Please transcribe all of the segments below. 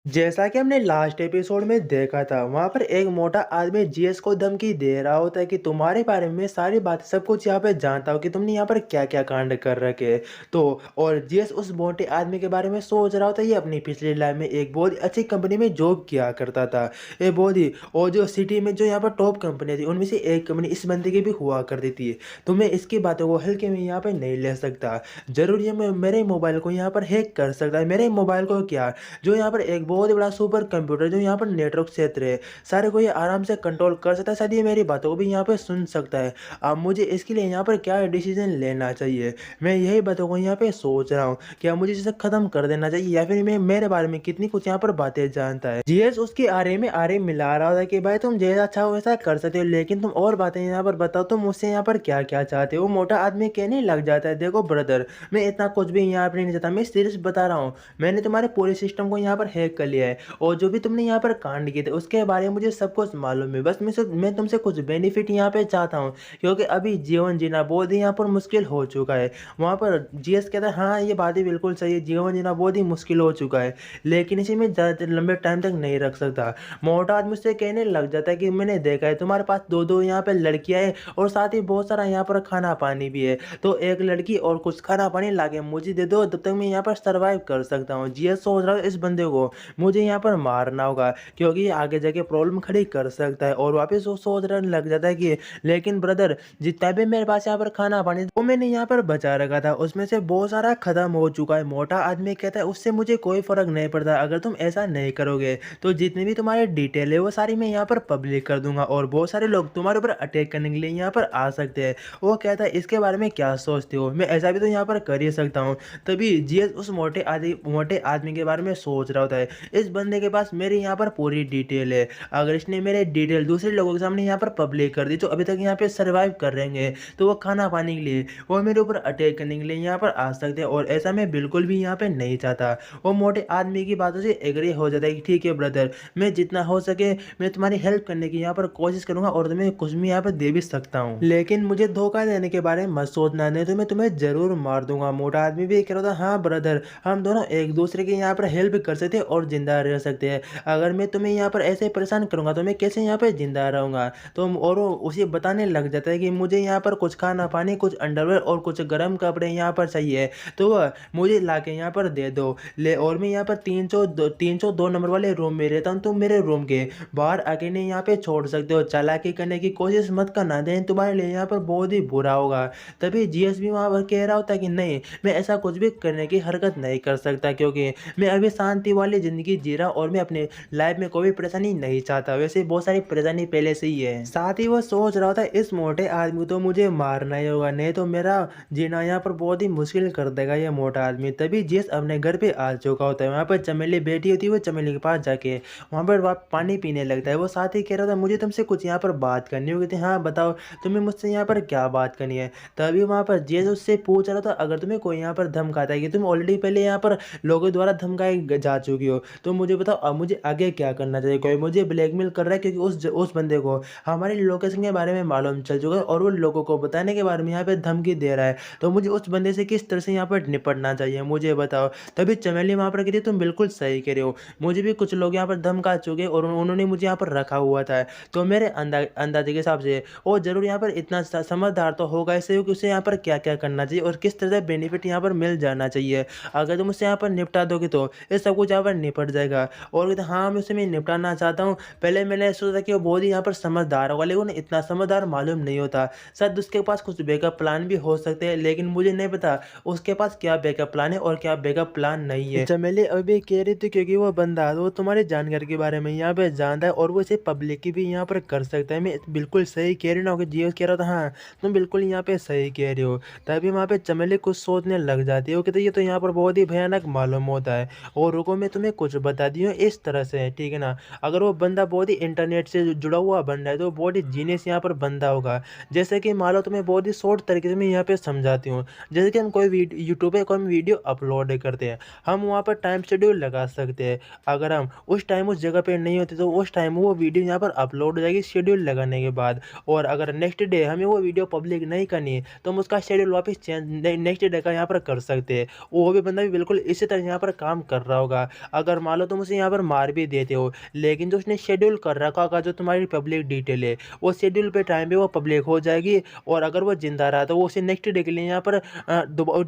जैसा कि हमने लास्ट एपिसोड में देखा था, वहां पर एक मोटा आदमी जीएस को धमकी दे रहा होता है कि तुम्हारे बारे में सारी बात सब कुछ यहाँ पे जानता हो कि तुमने यहाँ पर क्या क्या कांड कर रखे। तो और जीएस उस मोटे आदमी के बारे में सोच रहा होता है, ये अपनी पिछली लाइफ में एक बहुत ही अच्छी कंपनी में जॉब किया करता था। ये बहुत ही और जो सिटी में जो यहाँ पर टॉप कंपनी थी उनमें से एक कंपनी इस बंदे की भी हुआ करती थी। तो मैं इसकी बातों को हल्के में यहाँ पर नहीं ले सकता। जरूर ये मैं मेरे मोबाइल को यहाँ पर हैक कर सकता है। मेरे मोबाइल को क्या, जो यहाँ पर एक बहुत ही बड़ा सुपर कंप्यूटर जो यहाँ पर नेटवर्क क्षेत्र है, सारे को ये आराम से कंट्रोल कर सकता है। शायद ये मेरी बातों को भी यहाँ पर सुन सकता है। अब मुझे इसके लिए यहाँ पर क्या डिसीजन लेना चाहिए, मैं यही बातों को यहाँ पे सोच रहा हूँ। क्या मुझे इसे खत्म कर देना चाहिए या फिर मैं मेरे बारे में कितनी कुछ यहाँ पर बातें जानता है। जीएस उसके आरे मिला रहा था कि भाई तुम जैसा अच्छा हो वैसा कर सकते हो, लेकिन तुम और बातें यहाँ पर बताओ, तुम मुझसे यहाँ पर क्या क्या चाहते हो। मोटा आदमी कहने लग जाता है, देखो ब्रदर, मैं इतना कुछ भी यहाँ पर नहीं चाहता, मैं सीरियस बता रहा हूँ। मैंने तुम्हारे पूरे सिस्टम को यहाँ पर हैक कर लिया है और जो भी तुमने यहाँ पर कांड किए थे उसके बारे में मुझे सब कुछ मालूम है। बस मैं तुमसे कुछ बेनिफिट यहाँ पे चाहता हूँ, क्योंकि अभी जीवन जीना बहुत ही यहाँ पर मुश्किल हो चुका है। वहाँ पर जीएस कहता है, हाँ ये बात ही बिल्कुल सही है, जीवन जीना बहुत ही मुश्किल हो चुका है, लेकिन इसे मैं ज़्यादा लंबे टाइम तक नहीं रख सकता। मोटा आदमी उससे कहने लग जाता है कि मैंने देखा है तुम्हारे पास दो दो यहाँ पे लड़कियाँ हैं और साथ ही बहुत सारा यहाँ पर खाना पानी भी है, तो एक लड़की और कुछ खाना पानी ला के मुझे दे दो, तब तक मैं यहाँ पर सर्वाइव कर सकता हूँ। जीएस सोच रहा है इस बंदे को मुझे यहाँ पर मारना होगा, क्योंकि ये आगे जाके प्रॉब्लम खड़ी कर सकता है। और वापस वो सोचने लग जाता है कि लेकिन ब्रदर, जितना भी मेरे पास यहाँ पर खाना पानी वो मैंने यहाँ पर बचा रखा था उसमें से बहुत सारा खत्म हो चुका है। मोटा आदमी कहता है उससे मुझे कोई फर्क नहीं पड़ता, अगर तुम ऐसा नहीं करोगे तो जितनी भी तुम्हारी डिटेल है वो सारी मैं यहाँ पर पब्लिक कर दूंगा और बहुत सारे लोग तुम्हारे ऊपर अटैक करने के लिए यहाँ पर आ सकते हैं। वो कहता है इसके बारे में क्या सोचते हो, मैं ऐसा भी तो यहाँ पर कर ही सकता हूँ। तभी जीएस उस मोटे आदमी के बारे में सोच रहा होता है, इस बंदे के पास मेरी यहाँ पर पूरी डिटेल है, अगर इसने मेरे डिटेल दूसरे लोगों के सामने यहाँ पर पब्लिक कर दी तो अभी तक यहाँ पे सर्वाइव कर रहेंगे, तो वो खाना पाने के लिए वो मेरे ऊपर अटैक करने के लिए यहाँ पर आ सकते हैं और ऐसा मैं बिल्कुल भी यहाँ पे नहीं चाहता। वो मोटे आदमी की बातों से एग्री हो जाता है कि ठीक है ब्रदर, मैं जितना हो सके मैं तुम्हारी हेल्प करने की यहाँ पर कोशिश करूंगा और तुम्हें कुछ भी यहाँ पर दे भी सकता हूँ, लेकिन मुझे धोखा देने के बारे में मत सोचना, नहीं तो मैं तुम्हें जरूर मार दूंगा। मोटा आदमी भी कह रहा था, हाँ ब्रदर, हम दोनों एक दूसरे के यहाँ पर हेल्प कर सकते हैं और जिंदा रह सकते हैं। अगर मैं तुम्हें यहाँ पर ऐसे परेशान करूंगा तो मैं कैसे यहाँ पर जिंदा रहूंगा। तो और वो उसे बताने लग जाता है कि मुझे यहाँ पर कुछ खाना पानी, कुछ अंडरवेयर और कुछ गर्म कपड़े यहाँ पर चाहिए, तो वह मुझे ला के यहाँ पर दे दो ले। और मैं यहाँ पर 302 नंबर वाले रूम में रहता हूँ, तुम मेरे रूम के बाहर आके नहीं यहाँ पे छोड़ सकते हो। चालाकी करने की कोशिश मत करना, देन तुम्हारे लिए यहाँ पर बहुत ही बुरा होगा। तभी जीएस भी वहाँ पर कह रहा होता है कि नहीं, मैं ऐसा कुछ भी करने की हरकत नहीं कर सकता, क्योंकि मैं अभी शांति वाली ज़िंदगी जी रहा हूँ और मैं अपने लाइफ में कोई भी परेशानी नहीं चाहता। वैसे बहुत सारी परेशानी पहले से ही है। साथ ही वो सोच रहा था इस मोटे आदमी को तो मुझे मारना ही होगा, नहीं तो मेरा जीना यहाँ पर बहुत ही मुश्किल कर देगा ये मोटा आदमी। तभी जेस अपने घर पे आ चुका होता है, वहाँ पर चमेली बैठी होती है, वो चमेली के पास जाके वहाँ पर वह पानी पीने लगता है। वो साथ ही कह रहा था मुझे तुमसे कुछ यहाँ पर बात करनी होगी। हाँ बताओ, तुम्हें मुझसे यहाँ पर क्या बात करनी है। तभी वहाँ पर जेस उससे पूछ रहा था, अगर तुम्हें कोई यहाँ पर धमकाता है कि तुम ऑलरेडी पहले यहाँ पर लोगों द्वारा धमकाए जा चुकी हो, तो मुझे बताओ अब मुझे आगे क्या करना चाहिए। कोई मुझे ब्लैकमेल कर रहा है, क्योंकि उस बंदे को हमारी लोकेशन के बारे में मालूम चल चुका है और वो लोगों को बताने के बारे में यहाँ पे धमकी दे रहा है, तो मुझे उस बंदे से किस तरह से यहाँ पर निपटना चाहिए मुझे बताओ। तभी चमेली वहाँ पर कहती तुम बिल्कुल सही कह रहे हो, मुझे भी कुछ लोग यहाँ पर धमका चुके और उन्होंने मुझे यहाँ पर रखा हुआ था, तो मेरे अंदाजे के हिसाब से वो जरूर यहाँ पर इतना समझदार तो होगा इससे कि उसे यहाँ पर क्या क्या करना चाहिए और किस तरह से बेनिफिट यहाँ पर मिल जाना चाहिए। अगर तुम उससे यहाँ पर निपटा दोगे तो ये सब कुछ यहाँ पर निपट जाएगा। और कहते हाँ मैं उसे मैं निपटाना चाहता हूँ। पहले मैंने सोचा था कि वो बहुत ही यहाँ पर समझदार होगा, लेकिन इतना समझदार मालूम नहीं होता। शायद उसके पास कुछ बैकअप प्लान भी हो सकते हैं, लेकिन मुझे नहीं पता उसके पास क्या बैकअप प्लान है और क्या बैकअप प्लान नहीं है। चमेली अभी कह रही थी क्योंकि वो बंदा वो तुम्हारे जानकारी के बारे में यहाँ पे जानता है और वो इसे पब्लिक की भी यहाँ पर कर सकता है। मैं बिल्कुल सही कह रही हूँ ना, जियो कह रहा था हाँ तुम बिल्कुल यहाँ पे सही कह रहे हो। तभी वहाँ पे चमेली कुछ सोचने लग जाती है, वो कहते ये तो यहाँ पर बहुत ही भयानक मालूम होता है। और रुको मैं तुम्हें कुछ बता दी हूँ इस तरह से, ठीक है ना। अगर वो बंदा बहुत ही इंटरनेट से जुड़ा हुआ बंदा है तो बहुत ही जीनियस यहाँ पर बंदा होगा। जैसे कि मान लो तुम्हें बहुत ही शॉर्ट तरीके से मैं यहाँ पे समझाती हूँ। जैसे कि हम कोई यूट्यूब पे कोई वीडियो अपलोड करते हैं, हम वहाँ पर टाइम शेड्यूल लगा सकते हैं। अगर हम उस टाइम उस जगह पे नहीं होते तो उस टाइम वो वीडियो यहाँ पर अपलोड हो जाएगी शेड्यूल लगाने के बाद। और अगर नेक्स्ट डे हमें वो वीडियो पब्लिक नहीं करनी है तो हम उसका शेड्यूल वापस चेंज नेक्स्ट डे का यहाँ पर कर सकते हैं। वो भी बंदा भी बिल्कुल इसी तरह यहाँ पर काम कर रहा होगा। अगर अगर मान लो तुम उसे यहाँ पर मार भी देते हो, लेकिन जो उसने शेड्यूल कर रखा होगा जो तुम्हारी पब्लिक डिटेल है, वो शेड्यूल पे टाइम पे वो पब्लिक हो जाएगी। और अगर वो ज़िंदा रहा तो वो उसे नेक्स्ट डे के लिए यहाँ पर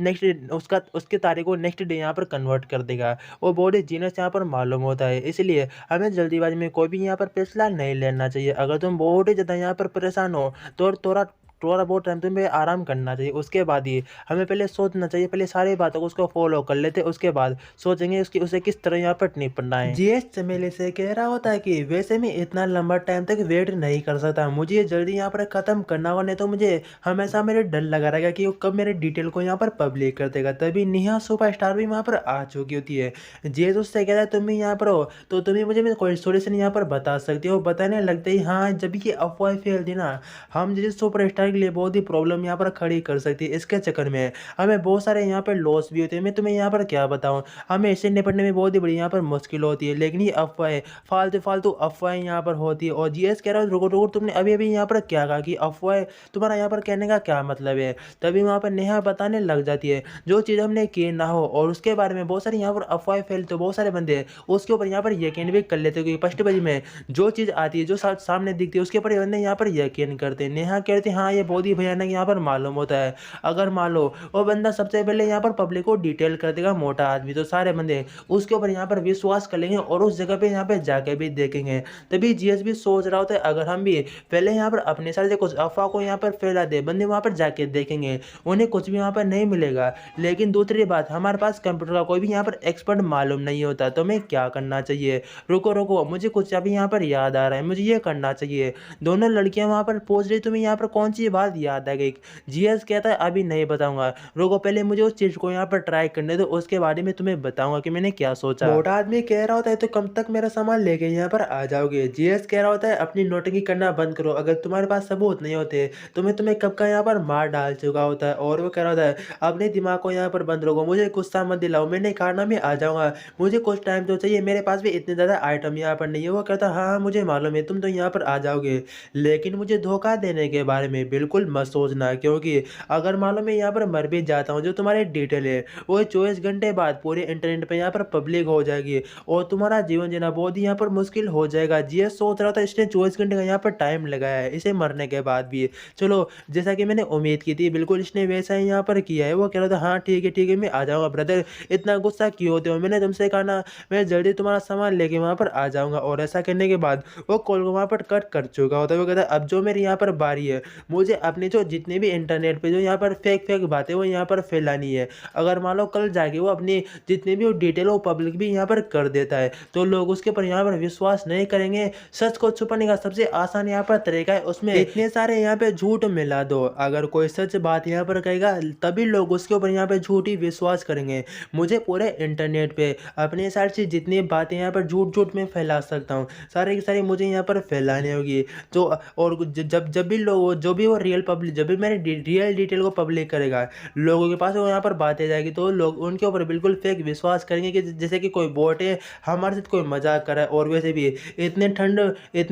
नेक्स्ट उसका उसकी तारीख को नेक्स्ट डे यहाँ पर कन्वर्ट कर देगा। वो बहुत ही जीनियस यहाँ पर मालूम होता है। इसलिए हमें जल्दीबाजी में कोई भी यहाँ पर फैसला नहीं लेना चाहिए। अगर तुम बहुत ही ज़्यादा यहाँ पर परेशान हो तो थोड़ा थोड़ा बहुत टाइम तुम्हें आराम करना चाहिए। उसके बाद ही हमें पहले सोचना चाहिए, पहले सारी बातों को उसको फॉलो कर लेते, उसके बाद सोचेंगे उसकी उसे किस तरह यहाँ पर निपटना है। जीएस चमेली से कह रहा होता है कि वैसे मैं इतना लंबा टाइम तक वेट नहीं कर सकता, मुझे ये जल्दी यहाँ पर खत्म करना होगा, नहीं तो मुझे हमेशा मेरे डर लगा रहेगा कि वो कब मेरे डिटेल को यहाँ पर पब्लिक कर देगा। तभी नेहा सुपरस्टार भी वहाँ पर आ चुकी होती है। जीएस उससे कहता है तुम भी यहाँ पर हो तो तुम्हें मुझे मैं कोई सोल्यूशन यहाँ पर बता सकती हो। बताने लगते ही हाँ, जब ये अफवाह फैल दी ना, हम जैसे सुपरस्टार के लिए बहुत ही प्रॉब्लम यहाँ पर खड़ी कर सकती है। इसके चक्कर में हमें बहुत सारे यहाँ पर लॉस भी होते हैं। मैं तुम्हें यहाँ पर क्या बताऊँ, हमें इससे निपटने में बहुत ही बड़ी यहाँ पर मुश्किल होती है। लेकिन ये अफवाहें फालतू फालतू अफवाहें यहाँ पर होती है। और जीएस कह रहा है रुको रुको, तुमने अभी अभी यहाँ पर क्या कहा कि अफवाहें, तुम्हारा यहाँ पर कहने का क्या मतलब है। तभी वहाँ पर नेहा बताने लग जाती है जो चीज़ हमने की ना हो और उसके बारे में बहुत सारी यहाँ पर अफवाहें फैलते, बहुत सारे बंदे उसके ऊपर यहाँ पर यकीन भी कर लेते हैं। क्योंकि फर्स्ट बाजी में जो चीज़ आती है, जो सामने दिखती है, उसके ऊपर बंदे यहाँ पर यकीन करते हैं। नेहा कहते हैं हाँ, ये बहुत ही भयानक यहाँ पर मालूम होता है। अगर मान लो वो बंदा सबसे पहले यहाँ पर पब्लिक को डिटेल कर देगा, मोटा आदमी, तो सारे बंदे उसके ऊपर यहाँ पर विश्वास कर लेंगे और उस जगह पे यहाँ पे जाके भी देखेंगे। तभी जीएस भी सोच रहा होता है अगर हम भी पहले यहाँ पर अपने साथ कुछ अफवाह को यहाँ पर फैला दे, बंदे वहाँ पर जाके देखेंगे, उन्हें कुछ भी वहाँ पर नहीं मिलेगा। लेकिन दूसरी बात, हमारे पास कंप्यूटर का कोई भी यहाँ पर एक्सपर्ट मालूम नहीं होता, तो हमें क्या करना चाहिए। रुको रुको, मुझे कुछ अभी यहाँ पर याद आ रहा है, मुझे ये करना चाहिए। दोनों लड़कियां वहाँ पर पूछ रही तुम्हें यहाँ पर कौन सी बात याद आ गई। जीएस कहता है अभी नहीं बताऊंगा, रुको पहले मुझे उस चीज को यहाँ पर ट्राई करने दो, उसके बारे में तुम्हें बताऊंगा कि मैंने क्या सोचा। मोटा आदमी कह रहा होता है तो कब तक मेरा सामान लेके यहाँ पर आ जाओगे। जीएस कह रहा होता है अपनी नोटंकी करना बंद करो, अगर तुम्हारे पास सबूत नहीं होते तो मैं तुम्हें कब का यहाँ पर मार डाल चुका होता है। और वो कह रहा होता है अपने दिमाग को यहाँ पर बंद रखो, मुझे गुस्सा मत दिलाओ, मैंने कहा ना मैं आ जाऊंगा, मुझे कुछ टाइम तो चाहिए, मेरे पास भी इतने ज़्यादा आइटम यहाँ पर नहीं है। वो कहता हाँ हाँ मुझे मालूम है, तुम तो यहाँ पर आ जाओगे, लेकिन मुझे धोखा देने के बारे में बिल्कुल मत सोचना, क्योंकि अगर मान लो मैं यहाँ पर मर भी जाता हूँ, जो तुम्हारी डिटेल है वो 24 घंटे बाद पूरे इंटरनेट पे यहाँ पर पब्लिक हो जाएगी और तुम्हारा जीवन जीना बहुत ही यहाँ पर मुश्किल हो जाएगा। जीएस सोच रहा था इसने 24 घंटे का यहाँ पर टाइम लगाया है इसे मरने के बाद भी। चलो जैसा कि मैंने उम्मीद की थी बिल्कुल इसने वैसा ही यहाँ पर किया है। वो कह रहा था हाँ ठीक है मैं आ जाऊँगा। ब्रदर इतना गुस्सा क्यों होते हो, मैंने तुमसे कहा ना मैं जल्दी तुम्हारा सामान लेके वहाँ पर आ जाऊँगा। और ऐसा करने के बाद वो कॉल को वहाँ पर कट कर चुका होता है। वो कहता है अब जो मेरी यहाँ पर बारी है, मुझे अपने जो जितने भी इंटरनेट पे जो यहाँ पर फेक बातें वो यहाँ पर फैलानी है। अगर मान लो कल जाके वो अपनी जितनी भी वो डिटेल वो पब्लिक भी यहाँ पर कर देता है तो लोग उसके ऊपर यहाँ पर विश्वास नहीं करेंगे। सच को छुपाने का सबसे आसान यहाँ पर तरीका है उसमें इतने सारे यहाँ पे झूठ मिला दो। अगर कोई सच बात यहाँ पर कहेगा तभी लोग उसके ऊपर यहाँ पे झूठी विश्वास करेंगे। मुझे पूरे इंटरनेट पे अपने साइड से जितनी बातें यहाँ पर झूठ में फैला सकता हूँ सारी की सारी मुझे यहाँ पर फैलानी होगी। तो और जब भी लोग जो भी वो रियल पब्लिक जब भी मेरे रियल डिटेल को पब्लिक करेगा लोगों के पास वो यहाँ पर बातें जाएगी तो लोग उनके ऊपर बिल्कुल फेक विश्वास करेंगे कि जैसे कि कोई बोट है हमारे साथ कोई मजाक कर रहा है। और वैसे भी इतने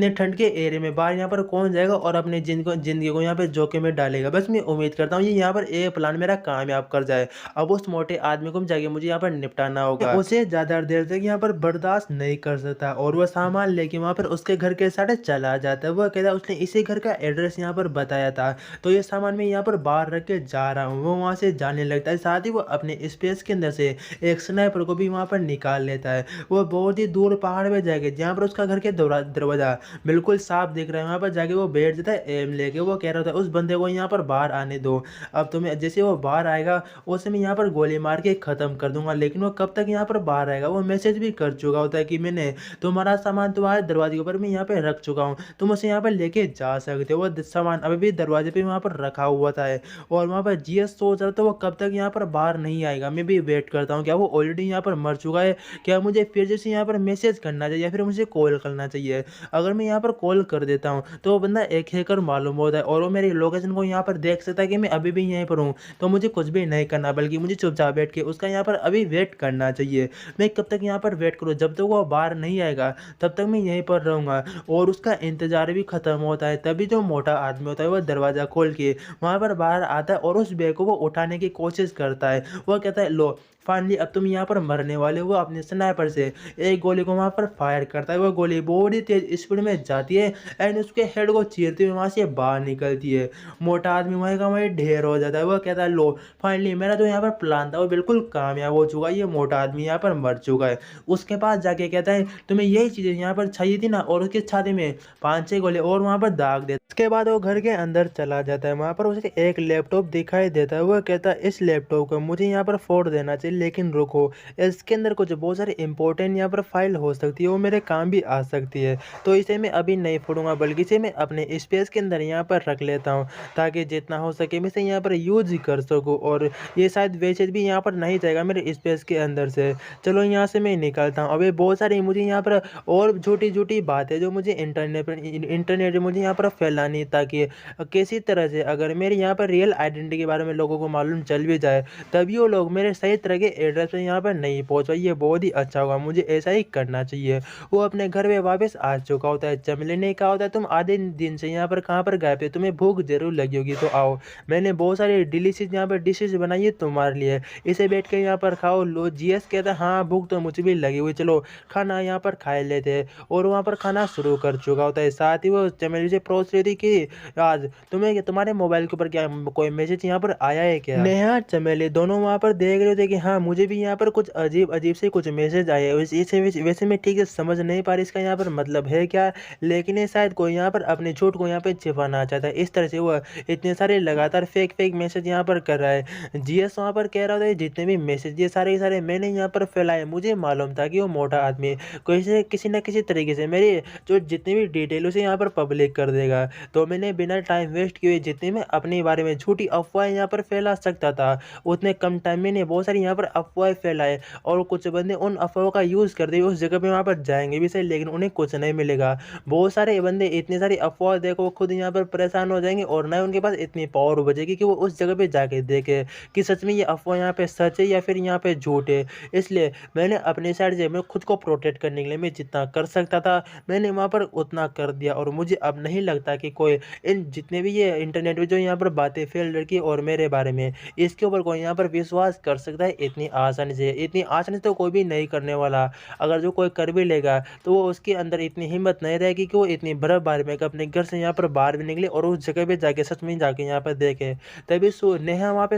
ठंड के एरिया में बाहर यहाँ पर कौन जाएगा और अपने जिंदगी को यहाँ पे जोखिम में डालेगा। बस मैं उम्मीद करता हूँ ये यहाँ पर एक प्लान मेरा कामयाब कर जाए। अब उस मोटे आदमी को जाके मुझे यहाँ पर निपटाना होगा, उसे ज्यादा देर तक यहाँ पर बर्दाश्त नहीं कर सकता और वह सामान लेके वहाँ पर उसके घर के साथ चला जाता है। वह कहता है उसने इसी घर का एड्रेस यहाँ पर बताया था तो ये सामान मैं यहाँ पर बाहर रख के जा रहा हूँ। वो वहाँ से जाने लगता है, साथ ही वो अपने स्पेस के अंदर से एक स्नाइपर को भी वहाँ पर निकाल लेता है। वो बहुत ही दूर पहाड़ में जाएगा जहाँ पर उसका घर के दरवाजा बिल्कुल साफ दिख रहा है, वहाँ पर जाके वो बैठ जाता है एम लेके। वो कह रहा था उस बंदे को यहाँ पर बाहर आने दो, अब तुम्हें जैसे वो बाहर आएगा उसे मैं यहाँ पर गोली मार के खत्म कर दूंगा। लेकिन वो कब तक यहाँ पर बाहर आएगा, वो मैसेज भी कर चुका होता है कि मैंने तुम्हारा सामान तुम्हारे दरवाजे के ऊपर मैं यहाँ पे रख चुका हूँ, तुम उसे यहाँ पर लेके जा सकते हो। वो सामान अभी भी दरवाजे पे वहाँ पर रखा हुआ था और वहाँ पर जीएस सोच रहा था वो कब तक यहाँ पर बाहर नहीं आएगा। मैं भी वेट करता हूँ क्या वो ऑलरेडी यहाँ पर मर चुका है, क्या मुझे फिर जैसे यहाँ पर मैसेज करना चाहिए या फिर मुझे कॉल करना चाहिए। अगर मैं यहाँ पर कॉल कर देता हूँ तो वो बंदा एक हैकर मालूम होता है और वो मेरी लोकेशन को यहाँ पर देख सकता है कि मैं अभी भी यहीं पर हूँ। तो मुझे कुछ भी नहीं करना बल्कि मुझे चुपचाप बैठ के उसका यहाँ पर अभी वेट करना चाहिए। मैं कब तक यहाँ पर वेट करूँ, जब तक वो बाहर नहीं आएगा तब तक मैं यहीं पर रहूँगा। और उसका इंतजार भी खत्म होता है तभी जो मोटा आदमी होता है वह दरवाज़ा खोल के वहाँ पर बाहर आता है और उस बैग को वो उठाने की कोशिश करता है। वो कहता है लो फाइनली अब तुम यहाँ पर मरने वाले हो अपने स्नाइपर से। एक गोली को वहाँ पर फायर करता है, वो गोली बहुत ही तेज स्पीड में जाती है एंड उसके हेड को चीरते हुए वहाँ से बाहर निकलती है। मोटा आदमी वहीं का वहीं ढेर हो जाता है। वो कहता है लो फाइनली मेरा जो यहाँ पर प्लान था वो बिल्कुल कामयाब हो चुका है, ये मोटा आदमी यहाँ पर मर चुका है। उसके पास जाके कहता है तुम्हें यही चीज़ें यहाँ पर चाहिए थी ना, और उसके छाती में 5-6 गोले और वहाँ पर दाग देता है। उसके बाद वो घर के अंदर चला जाता है, वहाँ पर उसे एक लैपटॉप दिखाई देता है। वो कहता है इस लैपटॉप को मुझे यहाँ पर फोड़ देना चाहिए, लेकिन रुको, इसके अंदर कुछ बहुत सारी इंपॉर्टेंट यहाँ पर फाइल हो सकती है, वो मेरे काम भी आ सकती है। तो इसे मैं अभी नहीं फोड़ूंगा, बल्कि इसे मैं अपने स्पेस के अंदर यहाँ पर रख लेता हूँ, ताकि जितना हो सके मैं इसे यहाँ पर यूज कर सकूँ, और ये शायद वैसे भी यहाँ पर नहीं जाएगा मेरे स्पेस के अंदर से। चलो यहाँ से मैं निकलता हूँ। अभी बहुत सारी मुझे यहाँ पर और झूठी-झूठी बातें जो मुझे इंटरनेट पे मुझे यहाँ पर फैलानी, ताकि किसी तरह से अगर मेरी यहाँ पर रियल आइडेंटिटी के बारे में लोगों को मालूम चल भी जाए, तभी वो लोग मेरे सही तरह के एड्रेस पे यहाँ पर नहीं पहुँच पाए। ये बहुत ही अच्छा होगा, मुझे ऐसा ही करना चाहिए। वो अपने घर पे वापस आ चुका होता है। चमेली ने कहा होता है तुम आधे दिन से यहाँ पर कहाँ पर गए थे, तुम्हें भूख ज़रूर लगी होगी, तो आओ मैंने बहुत सारी डिलीशियस यहाँ पर डिशेज़ बनाई है तुम्हारे लिए, इसे बैठ के यहाँ पर खाओ। लो जीएस कहता है हाँ भूख तो मुझे भी लगी हुई, चलो खाना यहाँ पर खा लेते हैं। और वहाँ पर खाना शुरू कर चुका होता है। साथ ही वो चमेली से पूछ रही थी कि आज तुम्हारे मोबाइल के ऊपर क्या कोई मैसेज यहाँ पर आया है क्या? नेहा चमेली दोनों वहाँ पर देख रहे थे कि हाँ मुझे भी यहाँ पर कुछ अजीब अजीब से कुछ मैसेज आए हैं। वैसे मैं ठीक से समझ नहीं पा रही इसका यहाँ पर मतलब है क्या, लेकिन ये शायद कोई यहाँ पर अपने झूठ को यहाँ पे छिपाना चाहता है। इस तरह से वो इतने सारे लगातार फेक मैसेज यहाँ पर कर रहा है। जीएस वहाँ पर कह रहा था जितने भी मैसेज ये सारे के सारे मैंने यहाँ पर फैलाए, मुझे मालूम था कि वो मोटा आदमी किसी न किसी तरीके से मेरी जो जितनी भी डिटेल उसे यहाँ पर पब्लिक कर देगा। तो मैंने बिना टाइम वेस्ट किए जितने मैं अपने बारे में झूठी अफवाहें यहाँ पर फैला सकता था, उतने कम टाइम में बहुत सारी यहाँ पर अफवाहें फैलाए, और कुछ बंदे उन अफवाहों का यूज़ करते हुए उस जगह पे वहाँ पर जाएंगे भी सही, लेकिन उन्हें कुछ नहीं मिलेगा। बहुत सारे बंदे इतनी सारी अफवाह देखो वो खुद यहाँ पर परेशान हो जाएंगे, और ना उनके पास इतनी पावर बचेगी कि वो उस जगह पे जाके देखे कि सच में ये अफवाह यहाँ पे सच है या फिर यहाँ पे झूठ है। इसलिए मैंने अपनी साइड से मैं खुद को प्रोटेक्ट करने के लिए मैं जितना कर सकता था मैंने वहाँ पर उतना कर दिया, और मुझे अब नहीं लगता कि कोई इन जितने भी ये इंटरनेट पे जो यहाँ पर बातें फैल रही और मेरे बारे में, इसके ऊपर कोई यहाँ पर विश्वास कर सकता है इतनी आसानी से। इतनी आसानी से तो कोई भी नहीं करने वाला। अगर जो कोई कर भी लेगा तो वो उसके अंदर इतनी हिम्मत नहीं रहेगी कि वो इतनी बर्फबारी में अपने घर से यहाँ पर बाहर भी निकले और उस जगह पे जाके सच में जाके यहाँ पर देखे। तभी नेहा वहाँ पे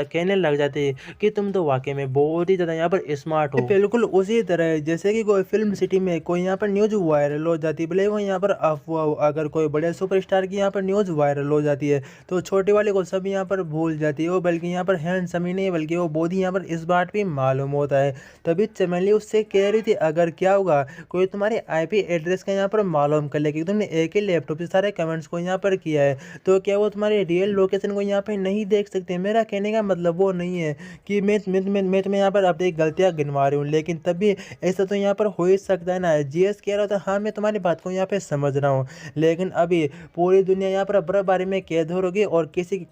कहने लग जाती है कि तुम तो वाकई में बहुत ही ज़्यादा यहाँ पर स्मार्ट हो। बिल्कुल उसी तरह है जैसे कि कोई फिल्म सिटी में कोई यहाँ पर न्यूज़ वायरल हो जाती है, भले वो यहाँ पर अफवाह हो। अगर कोई बड़े सुपरस्टार की यहाँ पर न्यूज़ वायरल हो जाती है तो छोटे वाले को सब यहाँ पर भूल जाती है। वो बल्कि यहाँ पर हैंडसम ही नहीं बल्कि वो बहुत ही यहाँ पर इस बात भी मालूम होता है। तभी चमेली उससे कह रही थी अगर क्या होगा कोई तुम्हारे आईपी एड्रेस का यहाँ पर मालूम कर ले कि तुमने एक ही लैपटॉप से सारे कमेंट्स को यहाँ पर किया है, तो क्या वो तुम्हारे रियल लोकेशन को यहाँ पर नहीं देख सकते? मेरा कहने का मतलब वो नहीं है कि मैं तुम्हें यहाँ पर अपनी गलतियाँ गिनवा रही हूँ, लेकिन तब भी ऐसा तो यहाँ पर हो ही सकता है ना। जीएस कह रहा था हाँ मैं तुम्हारी बात को यहाँ पे समझ रहा हूँ, लेकिन अभी पूरी दुनिया यहाँ पर बर्फबारी में कैद हो रही और किसी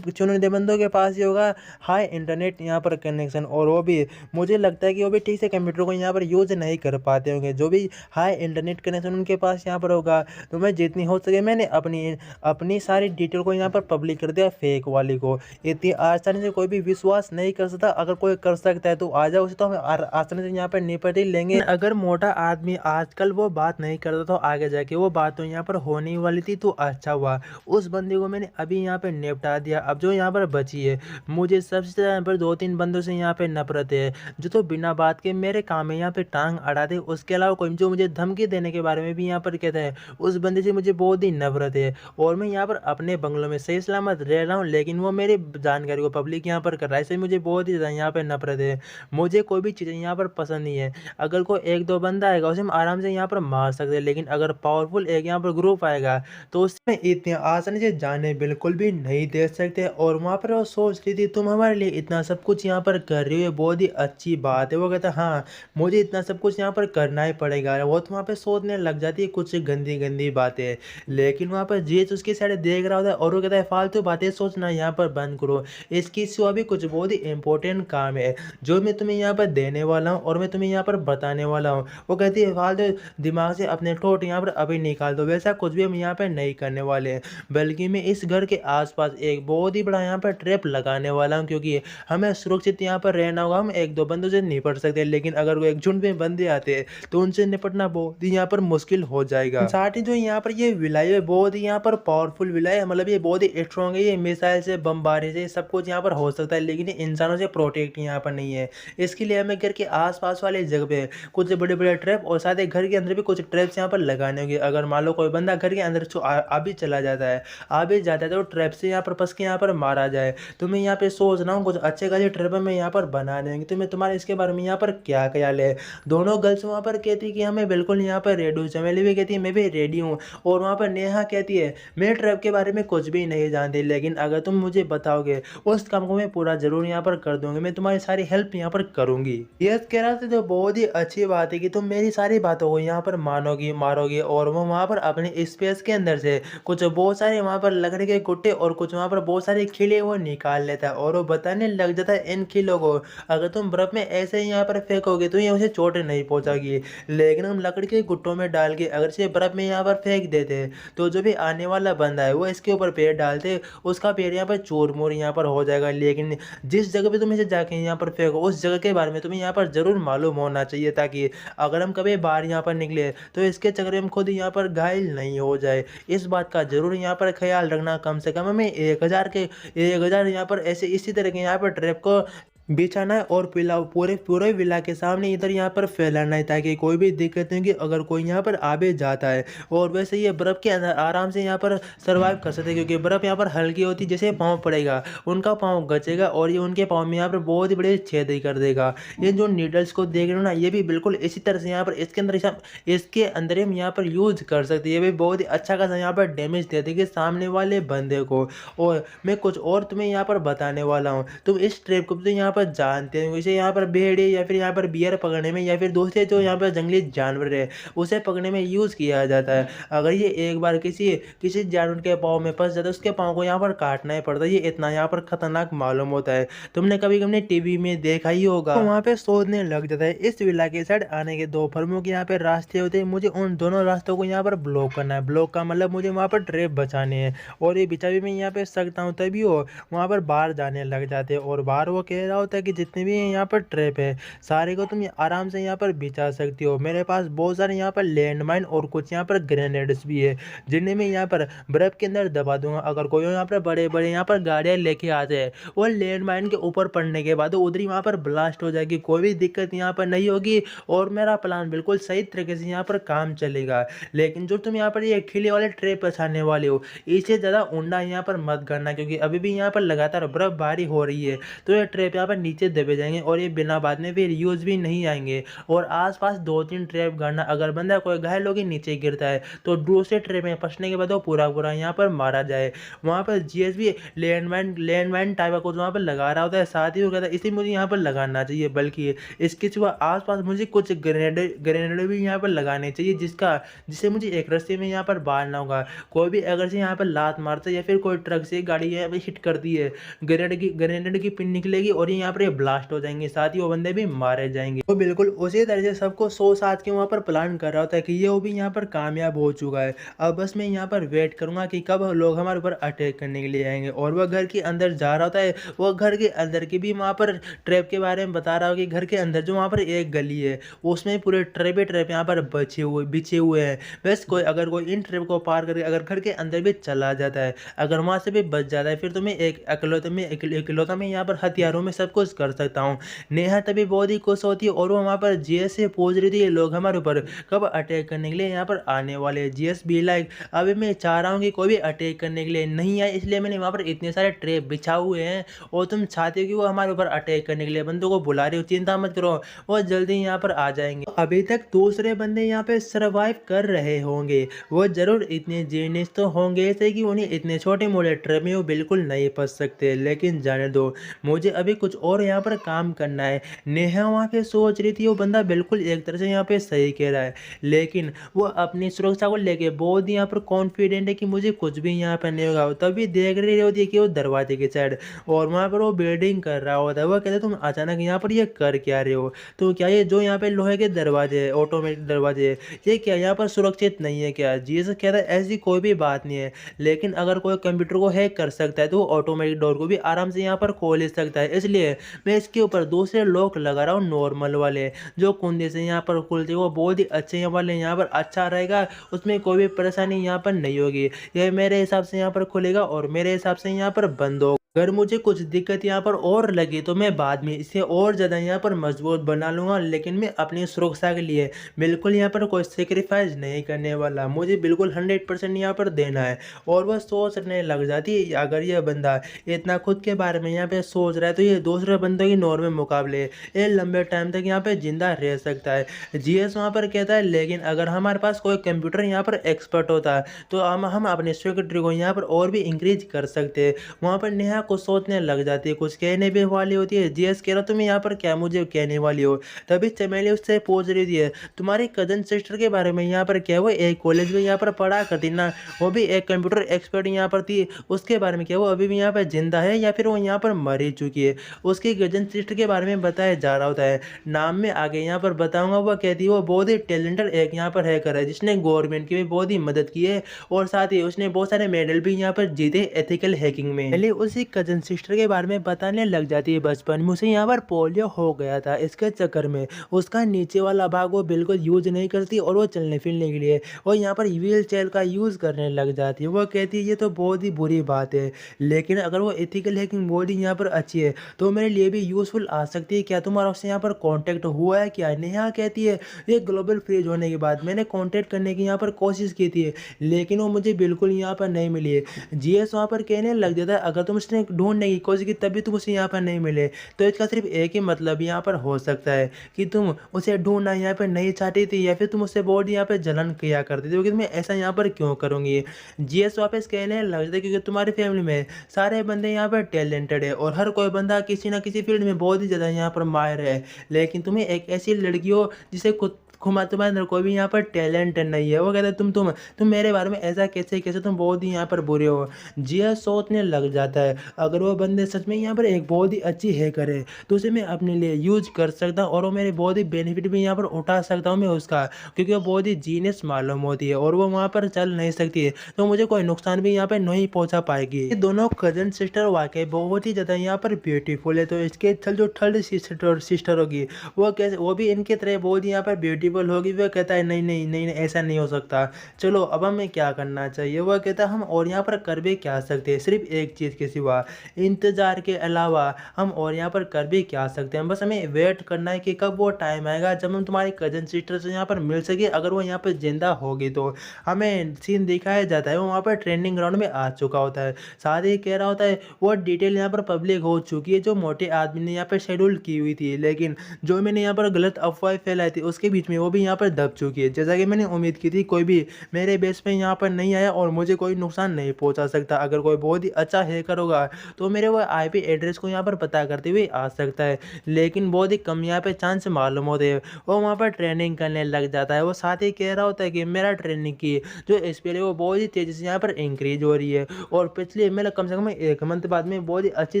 चुनिंदे बंदों के पास ही होगा हाई इंटरनेट यहाँ पर कनेक्शन, और वो भी मुझे लगता है कि वो भी ठीक से कंप्यूटर को यहाँ पर यूज नहीं कर पाते होंगे। जो भी हाई इंटरनेट कनेक्शन उनके पास यहाँ पर होगा, तो मैं जितनी हो सके मैंने अपनी सारी डिटेल को यहाँ पर पब्लिक कर दिया फेक वाली को। इतनी आसानी से कोई भी विश्वास नहीं कर सकता। अगर कोई कर सकता है तो आ जाओ, उसे तो हम आसानी से यहाँ पर निपट ही लेंगे। अगर मोटा आदमी आजकल वो बात नहीं करता तो आगे जाके वो बात तो यहाँ पर होने वाली थी। तो अच्छा हुआ उस बंदे को मैंने अभी यहाँ पर निपटा दिया। अब जो यहाँ पर बची है, मुझे सबसे ज़्यादा यहाँ पर 2-3 बंदों से यहाँ पे नफरत है जो तो बिना बात के मेरे काम में यहाँ पे टांग अड़ाते। उसके अलावा कोई जो मुझे धमकी देने के बारे में भी यहाँ पर कहता है, उस बंदे से मुझे बहुत ही नफरत है। और मैं यहाँ पर अपने बंगलों में सही सलामत रह रहा हूँ, लेकिन वो मेरी जानकारी को पब्लिक यहाँ पर कर रहा है, इससे मुझे बहुत ही ज़्यादा यहाँ पर नफरत है। मुझे कोई भी चीज़ें यहाँ पर पसंद नहीं है। अगर कोई 1-2 बंदा आएगा उसे हम आराम से यहाँ पर मार सकते हैं, लेकिन अगर पावरफुल एक यहाँ पर ग्रुप आएगा तो उसमें इतनी आसानी से जाने बिल्कुल भी नहीं दे सकते। और वहाँ पर वो सोच रही थी तुम हमारे लिए इतना सब कुछ यहाँ पर कर रही हो, बहुत ही अच्छी बात है। वो कहता हाँ मुझे इतना सब कुछ यहाँ पर करना ही पड़ेगा। वो तो वहाँ पे सोचने लग जाती है कुछ गंदी गंदी बातें, लेकिन वहाँ पर जेस उसकी साइड देख रहा होता है और वो कहता है फालतू बातें सोचना यहाँ पर बंद करो, इसकी सिवा भी कुछ बहुत ही इंपॉर्टेंट काम है जो मैं तुम्हें यहाँ पर देने वाला हूँ और मैं तुम्हें यहाँ पर बताने वाला हूँ। वो कहती है फालतू दिमाग से अपने ठोट यहाँ पर अभी निकाल दो, वैसा कुछ भी हम यहाँ पर नहीं करने वाले हैं, बल्कि मैं इस घर के आसपास एक बहुत ही बड़ा यहाँ पर ट्रैप लगाने वाला हूँ, क्योंकि हमें सुरक्षित सुरक्षित यहाँ पर रहना होगा, हम 1-2 बंदों से निपट सकते हैं, लेकिन अगर वो एक झुंड में बंदे आते हैं, तो उनसे निपटना बहुत ही यहाँ पर मुश्किल हो जाएगा। साथ ही जो यहाँ पर ये विलाई है, बहुत ही यहाँ पर पावरफुल विलाई है, मतलब ये बहुत ही स्ट्रॉन्ग है, ये मिसाइल से, बमबारी से सब कुछ यहाँ पर हो सकता है, लेकिन ये इंसानों से प्रोटेक्ट यहाँ पर नहीं है। इसके लिए हमें घर के आस-पास वाली जगह पे कुछ बड़े-बड़े ट्रैप और साथ ही घर के अंदर भी कुछ ट्रैप्स यहाँ पर लगाने होंगे। अगर मान लो कोई बंदा घर के अंदर आ भी चला जाता है, आ भी जाता है, तो ट्रैप से यहाँ पर फँस के यहाँ पर मारा जाए। तो मैं यहाँ पे सोच रहा हूँ कुछ अच्छे खासे ट्रैप हमें यहाँ पर बनाने होंगे। तो मैं तुम्हारे इसके बारे में यहाँ पर क्या ख्याल है? दोनों गर्ल्स वहाँ पर कहती कि हमें बिल्कुल यहाँ पर रेडी हूँ, चमेली भी कहती है मैं भी रेडी हूँ, और वहाँ पर नेहा कहती है मैं ट्रैप के बारे में कुछ भी नहीं जानती, लेकिन अगर तुम मुझे बताओगे उस काम को मैं पूरा ज़रूर यहाँ पर कर दूँगी, मैं तुम्हारी सारी हेल्प यहाँ पर करूँगी। यस कह रहा था, तो बहुत ही अच्छी बात है कि तुम मेरी सारी बातों को यहाँ पर मानोगी, मारोगी, और वो वहाँ पर अपने स्पेस के अंदर से कुछ बहुत सारे वहाँ पर लकड़ी के गुट्टे और कुछ वहाँ पर बहुत सारे खिले वो निकाल लेता है, और वो बताने लग जाता है इन खिलों को अगर तुम बर्फ में ऐसे ही यहाँ पर फेंकोगे तो ये उसे चोट नहीं पहुँचाएगी, लेकिन हम लकड़ी के गुट्टों में डाल के अगर से बर्फ में यहाँ पर फेंक देते तो जो भी आने वाला बंदा है वो इसके ऊपर पैर डालते, उसका पैर यहाँ पर चूर-मुर यहाँ पर हो जाएगा। लेकिन जिस जगह पे तुम इसे जाके यहाँ पर फेंको उस जगह के बारे में तुम्हें यहाँ पर ज़रूर मालूम होना चाहिए, ताकि अगर हम कभी बाहर यहाँ पर निकले तो इसके चक्कर में हम खुद यहाँ पर घायल नहीं हो जाए। इस बात का ज़रूर यहाँ पर ख्याल रखना। कम से कम हमें 1000 यहाँ पर ऐसे इसी तरह के यहाँ पर ट्रैप को बिछाना है और पूरे पूरे विला के सामने इधर यहाँ पर फैलाना है, ताकि कोई भी दिक्कत नहीं कि अगर कोई यहाँ पर आ भी जाता है। और वैसे ये बर्फ़ के अंदर आराम से यहाँ पर सर्वाइव कर सकते हैं, क्योंकि बर्फ़ यहाँ पर हल्की होती है, जैसे पाँव पड़ेगा उनका पाँव गचेगा और ये उनके पाँव में यहाँ पर बहुत ही बड़े छेद ही कर देगा। ये जो नीडल्स को देख रहे हो ना, ये भी बिल्कुल इसी तरह से यहाँ पर इसके अंदर हम यहाँ पर यूज़ कर सकते हैं। ये भी बहुत ही अच्छा खासा यहाँ पर डैमेज देते कि सामने वाले बंदे को। और मैं कुछ और तुम्हें यहाँ पर बताने वाला हूँ, तुम इस ट्रैप को तो यहाँ पर जानते हैं, इसे यहाँ पर भेड़िए या फिर यहाँ पर बियर पकड़ने में या फिर दूसरे जो यहाँ पर जंगली जानवर है उसे पकड़ने में यूज़ किया जाता है। अगर ये एक बार किसी किसी जानवर के पाँव में फंस जाता है, उसके पाँव को यहाँ पर काटना ही पड़ता है। ये इतना यहाँ पर खतरनाक मालूम होता है, तुमने कभी कभी टीवी में देखा ही होगा। तो वहाँ पे सोचने लग जाता है। इस विला के साइड आने के 2 प्रमुख यहाँ पे रास्ते होते हैं, मुझे उन दोनों रास्तों को यहाँ पर ब्लॉक करना है। ब्लॉक का मतलब मुझे वहाँ पर ट्रैप बचाने हैं, और ये बिचा भी मैं यहाँ पे सकता हूँ, तभी वो वहाँ पर बाहर जाने लग जाते हैं। और बाहर वो कह रहा होता है कि जितने भी यहाँ पर ट्रैप है सारे को तुम आराम से यहाँ पर बिछा सकती हो। मेरे पास बहुत सारे यहाँ पर लैंडमाइन और कुछ यहाँ पर ग्रेनेड्स भी है, जिन्हें मैं यहाँ पर बर्फ के अंदर दबा दूंगा। अगर कोई यहाँ पर बड़े बड़े यहाँ पर गाड़ियाँ लेके आते हैं, वो लैंडमाइन के ऊपर पड़ने के बाद उधर ही वहाँ पर ब्लास्ट हो जाएगी, कोई भी दिक्कत यहाँ पर नहीं होगी, और मेरा प्लान बिल्कुल सही तरीके से यहाँ पर काम चलेगा। लेकिन जो तुम यहाँ पर ये खिले वाले ट्रैप बचाने वाले हो, इससे ज़्यादा ऊंडा यहाँ पर मत करना, क्योंकि अभी भी यहाँ पर लगातार बर्फबारी हो रही है, तो ये ट्रैप यहाँ पर नीचे दबे जाएंगे और ये बिना बाद में फिर यूज़ भी नहीं आएंगे। और आसपास 2-3 ट्रैप गाड़ना, अगर बंदा कोई घायल होकर नीचे गिरता है तो दूसरे ट्रैप में फंसने के बाद वो पूरा पूरा यहाँ पर मारा जाए। वहाँ पर जीएसबी लैंडमाइन टाइप का कुछ वहाँ पर लगा रहा होता है, साथ ही वो कहता है इसे मुझे यहाँ पर लगाना चाहिए, बल्कि इसके सिवा आसपास मुझे कुछ ग्रेनेड भी यहाँ पर लगाने चाहिए, जिससे मुझे एक रस्ते में यहाँ पर बाहरना होगा। कोई भी अगर से यहाँ पर लात मारता है या फिर कोई ट्रक से गाड़ी यहाँ पर हिट करती है, ग्रेनेड की पिन निकलेगी और यहाँ पर ब्लास्ट हो जाएंगे, साथ ही वो बंदे भी मारे जाएंगे। वो बिल्कुल उसी तरह से सबको 100 साथ के वहाँ पर प्लान कर रहा होता है कि ये वो भी यहाँ पर कामयाब हो चुका है। अब बस मैं यहाँ पर वेट करूंगा कि कब लोग हमारे ऊपर अटैक करने के लिए आएंगे। और वह घर के अंदर जा रहा होता है, वो घर के अंदर की भी वहाँ पर ट्रैप के बारे में बता रहा हो कि घर के अंदर जो वहाँ पर एक गली है उसमें पूरे ट्रैप यहाँ पर बिछे हुए हैं। बस अगर कोई इन ट्रैप को पार करके अगर घर के अंदर भी चला जाता है, अगर वहाँ से भी बच जाता है, फिर तो मैं इकलौता में यहाँ पर हथियारों में सब कुछ कर सकता हूँ। नेहा तभी बहुत ही खुश होती है और वो वहाँ पर जीएस से पूछ रही थी ये लोग हमारे ऊपर कब अटैक करने के लिए यहाँ पर आने वाले हैं। जीएस भी लाइक अभी मैं चाह रहा हूँ कि कोई भी अटैक करने के लिए नहीं आए, इसलिए मैंने वहाँ पर इतने सारे ट्रैप बिछा हुए हैं, और तुम चाहते हो कि वो हमारे ऊपर अटैक करने के लिए बंदों को बुला रही हो, चिंता मत करो, वो जल्दी यहाँ पर आ जाएंगे। अभी तक दूसरे बंदे यहाँ पे सर्वाइव कर रहे होंगे, वो जरूर इतने जीनियस तो होंगे ऐसे कि उन्हें इतने छोटे मोटे ट्रैप में वो बिल्कुल नहीं फंस सकते। लेकिन जाने दो, मुझे अभी कुछ और यहाँ पर काम करना है। नेहा वहाँ पे सोच रही थी वो बंदा बिल्कुल एक तरह से यहाँ पे सही कह रहा है, लेकिन वो अपनी सुरक्षा को लेके बहुत यहाँ पर कॉन्फिडेंट है कि मुझे कुछ भी यहाँ पर नहीं होगा। तभी देख रही होती है कि वो दरवाजे के साइड, और वहाँ पर वो बिल्डिंग कर रहा होता है। वो कहते तुम अचानक यहाँ पर ये कर क्या रहे हो, तो क्या ये जो यहाँ पे लोहे के दरवाजे है, ऑटोमेटिक दरवाजे, ये क्या यहाँ पर सुरक्षित नहीं है क्या? जीसस कहता है ऐसी कोई भी बात नहीं है, लेकिन अगर कोई कंप्यूटर को हैक कर सकता है तो वो ऑटोमेटिक डोर को भी आराम से यहाँ पर खोल सकता है, इसलिए इसलिए मैं इसके ऊपर दूसरे लॉक लगा रहा हूँ नॉर्मल वाले, जो कुंडी से यहाँ पर खुलते हैं वो बहुत ही अच्छे वाले यहाँ पर अच्छा रहेगा, उसमें कोई भी परेशानी यहाँ पर नहीं होगी। ये मेरे हिसाब से यहाँ पर खुलेगा और मेरे हिसाब से यहाँ पर बंद होगा। अगर मुझे कुछ दिक्कत यहाँ पर और लगी तो मैं बाद में इसे और ज़्यादा यहाँ पर मजबूत बना लूँगा, लेकिन मैं अपनी सुरक्षा के लिए बिल्कुल यहाँ पर कोई सेक्रीफाइस नहीं करने वाला। मुझे बिल्कुल 100% यहाँ पर देना है। और वह सोचने लग जाती है अगर ये बंदा इतना खुद के बारे में यहाँ पे सोच रहा है तो ये दूसरे बंदों की नॉर्म में मुकाबले ये लंबे टाइम तक यहाँ पे जिंदा रह सकता है। जीएस वहाँ पर कहता है लेकिन अगर हमारे पास कोई कंप्यूटर यहाँ पर एक्सपर्ट होता तो हम अपने सिक्योरिटी को यहाँ पर और भी इंक्रीज कर सकते हैं। वहाँ पर नेहा कुछ सोचने लग जाती है, कुछ कहने भी वाली होती है। जीएस कह रहा तुम यहाँ पर क्या मुझे कहने वाली हो। तभी चमेली उससे पूछ रही थी तुम्हारी कजन सिस्टर के बारे में यहाँ पर क्या, वो एक कॉलेज में यहाँ पर पढ़ा करती ना, वो भी एक कंप्यूटर एक्सपर्ट यहाँ पर थी, उसके बारे में क्या वो अभी भी यहाँ पर जिंदा है या फिर वो यहाँ पर मर ही चुकी है। उसकी कजन सिस्टर के बारे में बताया जा रहा होता है, नाम में आगे यहाँ पर बताऊंगा। वो कहती है वो बहुत ही टैलेंटेड एक यहाँ पर हैकर है जिसने गवर्नमेंट की भी बहुत ही मदद की है और साथ ही उसने बहुत सारे मेडल भी यहाँ पर जीते एथिकल हैकिंग में। पहले उसी कजन सिस्टर के बारे में बताने लग जाती है बचपन में उसे यहाँ पर पोलियो हो गया था, इसके चक्कर में उसका नीचे वाला भाग वो बिल्कुल यूज नहीं करती और वो चलने फिरने के लिए और यहाँ पर व्हील चेयर का यूज करने लग जाती है। वो कहती है ये तो बहुत ही बुरी बात है, लेकिन अगर वो एथिकल हैकिंग बॉडी यहाँ पर अच्छी है तो मेरे लिए भी यूजफुल आ सकती है। क्या तुम्हारा उससे यहाँ पर कांटेक्ट हुआ है क्या। नेहा कहती है ये ग्लोबल फ्रीज होने के बाद मैंने कांटेक्ट करने की यहाँ पर कोशिश की थी लेकिन वो मुझे बिल्कुल यहाँ पर नहीं मिली है। जीएस वहाँ पर कहने लग जाता है अगर तुम उसने ढूंढने की कोशिश की तभी तुम उसे यहाँ पर नहीं मिले तो इसका सिर्फ एक ही मतलब यहाँ पर हो सकता है कि तुम उसे ढूंढना यहाँ पर नहीं चाहती थी या फिर तुम उससे बॉडी यहाँ पर जलन किया करती थी, क्योंकि मैं ऐसा यहाँ पर क्यों करूँगी। जीएस वापस कहने लग जाता है क्योंकि तुम्हारी फैमिली में सारे बंदे यहाँ पर टैलेंटेड है और हर कोई बंदा किसी ना किसी फील्ड में बहुत ही ज़्यादा यहाँ पर माहिर है, लेकिन तुम्हें एक ऐसी लड़की हो जिसे खुद तुम्हारे अंदर कोई भी यहाँ पर टैलेंट नहीं है। वो कहते तुम मेरे बारे में ऐसा कैसे कैसे तुम बहुत ही यहाँ पर बुरे हो। जिया सोचने लग जाता है अगर वो बंदे सच में यहाँ पर एक बहुत ही अच्छी हैकर है तो उसे मैं अपने लिए यूज कर सकता हूँ और वो मेरे बहुत ही बेनिफिट भी यहाँ पर उठा सकता हूँ मैं उसका, क्योंकि वो बहुत ही जीनियस मालूम होती है और वो वहाँ पर चल नहीं सकती है तो मुझे कोई नुकसान भी यहाँ पर नहीं पहुँचा पाएगी। ये दोनों कजन सिस्टर वाकई बहुत ही ज़्यादा यहाँ पर ब्यूटीफुल है, तो इसके जो थर्ड सिस्टर होगी वो कैसे वो भी इनके तरह बहुत यहाँ पर ब्यूटीफुल होगी। वो कहता है नहीं नहीं नहीं नहीं, ऐसा नहीं हो सकता, चलो अब हमें क्या करना चाहिए। वह कहता है हम और यहाँ पर कर भी क्या सकते हैं, सिर्फ एक चीज़ के सिवा इंतज़ार के अलावा हम और यहाँ पर कर भी क्या सकते हैं। बस हमें वेट करना है कि कब वो टाइम आएगा जब हम तुम्हारी कजन सिस्टर से यहाँ पर मिल सके। अगर वो यहाँ पर जिंदा होगी तो हमें सीन दिखाया जाता है वो वहाँ पर ट्रेनिंग ग्राउंड में आ चुका होता है, साथ ही कह रहा होता है वो डिटेल यहाँ पर पब्लिक हो चुकी है जो मोटे आदमी ने यहाँ पर शेड्यूल की हुई थी, लेकिन जो मैंने यहाँ पर गलत अफवाह फैलाई थी उसके बीच में वो भी यहाँ पर दब चुकी है। जैसा कि मैंने उम्मीद की थी कोई भी मेरे बेस पे यहाँ पर नहीं आया और मुझे कोई नुकसान नहीं पहुँचा सकता। अगर कोई बहुत ही अच्छा हैकर होगा तो मेरे वो आईपी एड्रेस को यहाँ पर पता करते हुए आ सकता है, लेकिन बहुत ही कम यहाँ पे चांस मालूम होते हैं। वो वहाँ पर ट्रेनिंग करने लग जाता है। वो साथ ही कह रहा होता है कि मेरा ट्रेनिंग की जो स्पीड है वो बहुत ही तेज़ी से यहाँ पर इंक्रीज हो रही है और पिछले मेरा कम से कम 1 मंथ बाद में बहुत ही अच्छी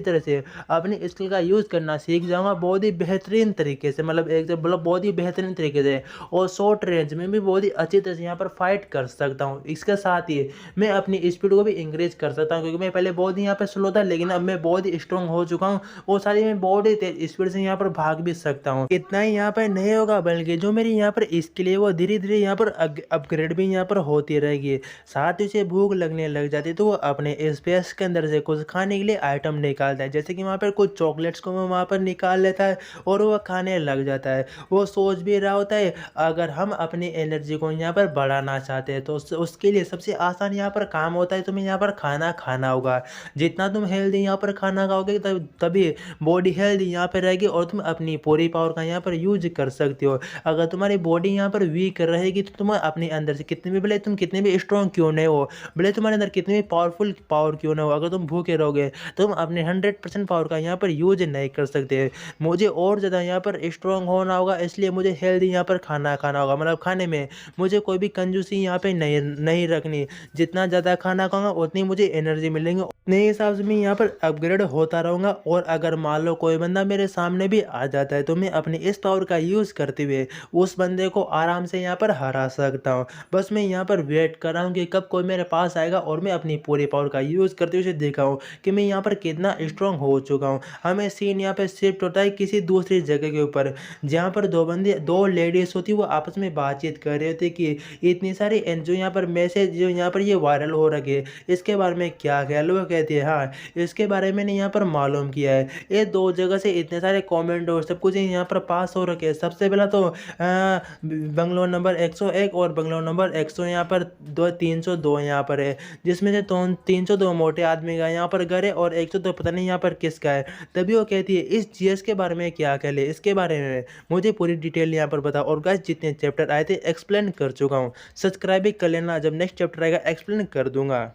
तरह से अपनी स्किल का यूज़ करना सीख जाऊँगा, बहुत ही बेहतरीन तरीके से, मतलब बहुत ही बेहतरीन तरीके से और शॉर्ट रेंज में भी बहुत ही अच्छी तरह से यहाँ पर फाइट कर सकता हूँ। इसके साथ ही मैं अपनी स्पीड को भी इंक्रीज कर सकता हूँ, क्योंकि मैं पहले बहुत ही यहाँ पर स्लो था लेकिन अब मैं बहुत ही स्ट्रॉन्ग हो चुका हूँ और साथ ही मैं बहुत ही तेज स्पीड से यहाँ पर भाग भी सकता हूँ। इतना ही यहाँ पर नहीं होगा बल्कि जो मेरी यहाँ पर स्किल है वो धीरे धीरे यहाँ पर अपग्रेड भी यहाँ पर होती रहेगी। साथ ही उसे भूख लगने लग जाती है तो वो अपने स्पेस के अंदर से कुछ खाने के लिए आइटम निकालता है, जैसे कि वहाँ पर कुछ चॉकलेट्स को वो वहाँ पर निकाल लेता है और वह खाने लग जाता है। वो सोच भी रहा होता है अगर हम अपनी एनर्जी को यहाँ पर बढ़ाना चाहते हैं तो उसके लिए सबसे आसान यहाँ पर काम होता है तुम्हें यहाँ पर खाना खाना होगा। जितना तुम हेल्दी यहाँ पर खाना खाओगे तभी बॉडी हेल्दी यहाँ पर रहेगी और तुम अपनी पूरी पावर का यहाँ पर यूज कर सकते हो। अगर तुम्हारी बॉडी यहाँ पर वीक रहेगी तो तुम अपने अंदर से भले तुम कितने भी स्ट्रॉन्ग क्यों नहीं हो, भले तुम्हारे अंदर कितनी भी पावरफुल पावर क्यों ना हो, अगर तुम भूखे रहोगे तुम अपने 100% पावर का यहाँ पर यूज नहीं कर सकते। मुझे और ज़्यादा यहाँ पर स्ट्रॉन्ग होना होगा, इसलिए मुझे हेल्दी यहाँ पर खाना खाना होगा, मतलब खाने में मुझे कोई भी कंजूसी यहाँ पे नहीं नहीं रखनी। जितना ज़्यादा खाना खाऊँगा उतनी मुझे एनर्जी मिलेंगी, उतने हिसाब से मैं यहाँ पर अपग्रेड होता रहूँगा। और अगर मान लो कोई बंदा मेरे सामने भी आ जाता है तो मैं अपनी इस पावर का यूज़ करते हुए उस बंदे को आराम से यहाँ पर हरा सकता हूँ। बस मैं यहाँ पर वेट कर रहा हूँ कि कब कोई मेरे पास आएगा और मैं अपनी पूरी पावर का यूज़ करते हुए उसे दिखाऊँ कि मैं यहाँ पर कितना स्ट्रॉन्ग हो चुका हूँ। हमें सीन यहाँ पे शिफ्ट होता है किसी दूसरी जगह के ऊपर, जहाँ पर 2 बंदे 2 लेडीज़ होती है, वो आपस में बातचीत कर रहे होते कि इतनी सारी जो यहाँ पर मैसेज जो यहाँ पर ये वायरल हो रखे, इसके बारे में क्या ख़्याल है? वो कहती है हाँ, इसके बारे में मैंने यहाँ पर मालूम किया है। ये 2 जगह से इतने सारे कमेंट और सब कुछ यहाँ पर पास हो रखे हैं। सबसे पहला तो बंगलो नंबर 101 और बंगलो नंबर 100 यहाँ पर 302 यहाँ पर है, जिसमें से 302 मोटे आदमी का यहाँ पर घर है और 102 पता नहीं यहाँ पर किसका है। तभी वो कहती है इस जीएस के बारे में क्या ख्याल है, इसके बारे में मुझे पूरी डिटेल यहाँ पर बताओ। और गाइस जितने चैप्टर आए थे एक्सप्लेन कर चुका हूँ, सब्सक्राइब भी कर लेना, जब नेक्स्ट चैप्टर आएगा एक्सप्लेन कर दूंगा।